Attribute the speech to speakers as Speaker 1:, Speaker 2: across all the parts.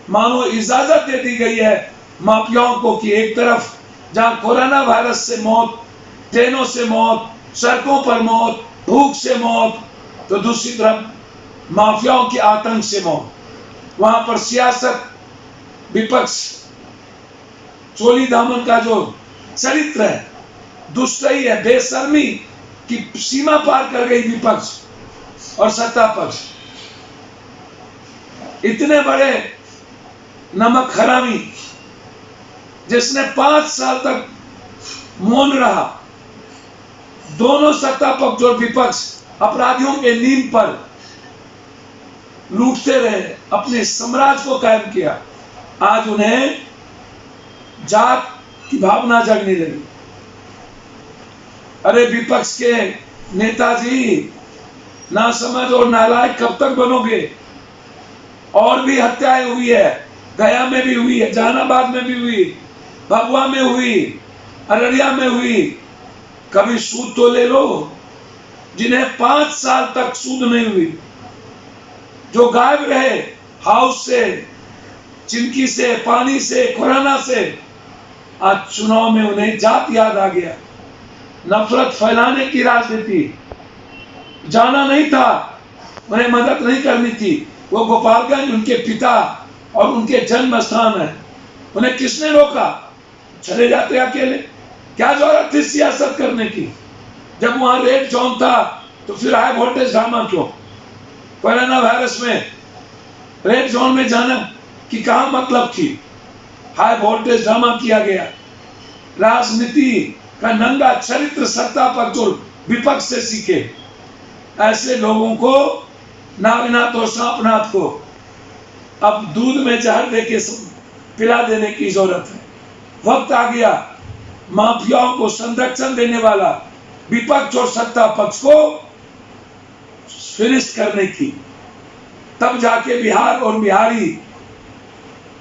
Speaker 1: मानो इजाजत दे दी गई है माफियाओं को कि एक तरफ जहां कोरोना वायरस से मौत, ट्रेनों से मौत, सड़कों पर मौत, भूख से मौत, तो दूसरी तरफ माफियाओं के आतंक से मौत। वहां पर सियासत, विपक्ष, चोली दामन का जो चरित्र है, दुष्टई है, बेशर्मी की सीमा पार कर गई विपक्ष और सत्ता पक्ष। इतने बड़े नमक हरामी जिसने 5 साल तक मौन रहा, दोनों सत्ता पक्ष और विपक्ष अपराधियों के नींद पर लूटते रहे, अपने साम्राज्य को कायम किया। आज उन्हें जात की भावना जगने लगी। अरे विपक्ष के नेताजी, नासमझ और नालायक कब तक बनोगे? और भी हत्याएं हुई है, गया में भी हुई है, जहानाबाद में भी हुई, भभुआ में हुई, अररिया में हुई। कभी सूद तो ले लो। जिन्हें 5 साल तक सूद नहीं हुई, जो गायब रहे हाउस से, चिंकी से, पानी से, कोरोना से, आज चुनाव में उन्हें जात याद आ गया। नफरत फैलाने की राजनीति, जाना नहीं था, उन्हें मदद नहीं करनी थी। वो गोपालगंज उनके पिता और उनके जन्म स्थान है, उन्हें किसने रोका? चले जाते अकेले। क्या जरूरत थी सियासत करने की? जब वहां रेड जोन था तो फिर हाई वोल्टेज ड्रामा क्यों? कोरोना वायरस में रेड जोन में जाना की क्या मतलब थी? हाई वोल्टेज ड्रामा किया गया। राजनीति का नंगा चरित्र सत्ता पक्ष और विपक्ष से सीखे। ऐसे लोगों को नागनाथ और सांपनाथ को अब दूध में जहर देके पिला देने की जरूरत है। वक्त आ गया माफियाओं को संरक्षण देने वाला विपक्ष और सत्ता पक्ष को फिनिश करने की। तब जाके बिहार और बिहारी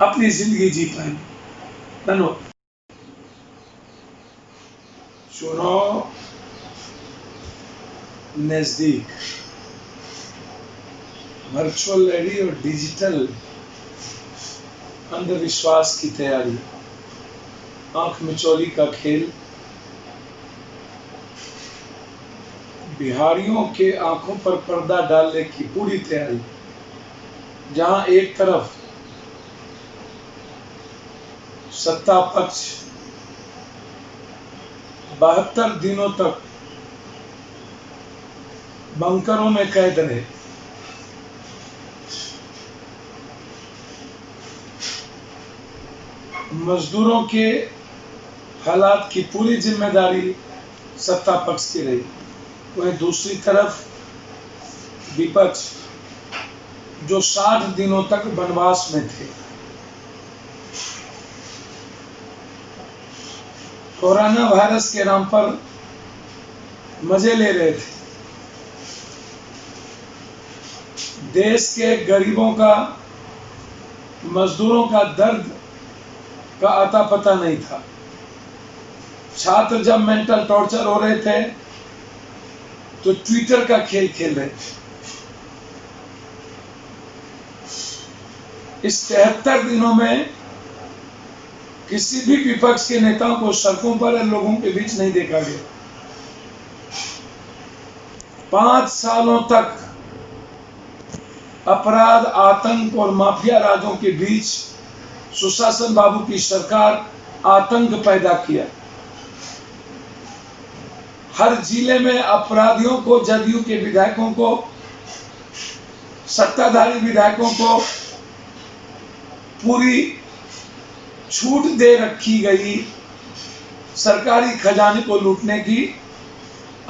Speaker 1: अपनी जिंदगी जी पाएंगे। धन्यवाद। चुनाव नजदीक, वर्चुअल रैली और डिजिटल अंधविश्वास की तैयारी, आंख मिचौली का खेल। बिहारियों के आंखों पर पर्दा डालने की पूरी तैयारी। जहां एक तरफ सत्ता पक्ष 72 दिनों तक बंकरों में कैद रहे, मजदूरों के हालात की पूरी जिम्मेदारी सत्ता पक्ष की रही। वहीं दूसरी तरफ विपक्ष जो 60 दिनों तक वनवास में थे, कोरोना वायरस के नाम पर मजे ले रहे थे। देश के गरीबों का, मजदूरों का दर्द का आता पता नहीं था। छात्र जब मेंटल टॉर्चर हो रहे थे तो ट्विटर का खेल खेल रहे थे। इस 73 दिनों में किसी भी विपक्ष के नेताओं को सड़कों पर लोगों के बीच नहीं देखा गया। 5 सालों तक अपराध, आतंक और माफिया राजों के बीच सुशासन बाबू की सरकार आतंक पैदा किया। हर जिले में अपराधियों को, जदयू के विधायकों को, सत्ताधारी विधायकों को पूरी छूट दे रखी गई सरकारी खजाने को लूटने की।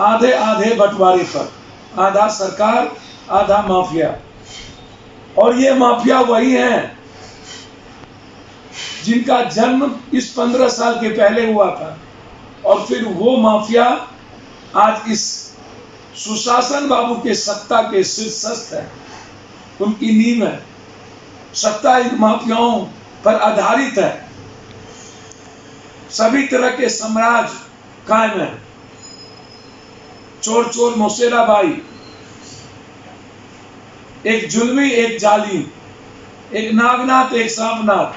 Speaker 1: आधे आधे बंटवारे पर, आधा सरकार आधा माफिया। और ये माफिया वही हैं जिनका जन्म इस 15 साल के पहले हुआ था। और फिर वो माफिया आज इस सुशासन बाबू के सत्ता के शीर्षस्थ है, उनकी नींव है। सत्ता इन माफियाओं पर आधारित है। सभी तरह के साम्राज्य कायम है। चोर चोर मौसेरा भाई, एक जुल्मी एक जालिम, एक नागनाथ, एक सांपनाथ।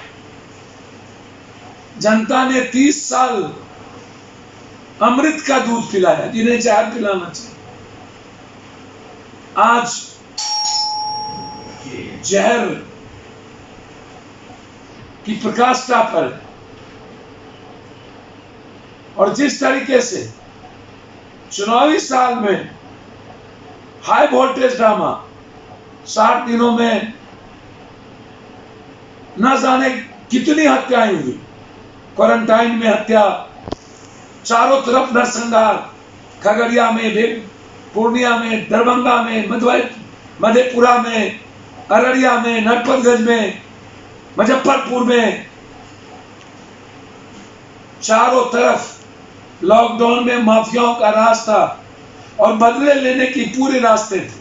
Speaker 1: जनता ने 30 साल अमृत का दूध पिलाया, जिन्हें जहर पिलाना चाहिए। आज जहर की प्रकाष्ठा पर, और जिस तरीके से चुनावी साल में हाई वोल्टेज ड्रामा, 60 दिनों में न जाने कितनी हत्याएं हुई, क्वारंटाइन में हत्या, चारों तरफ नरसंहार, खगड़िया में, पूर्णिया में, दरभंगा में, मधेपुरा में, अररिया में, नरपतगंज में, मुजफ्फरपुर में, चारों तरफ लॉकडाउन में माफियाओं का राज था और बदले लेने की पूरे रास्ते थे।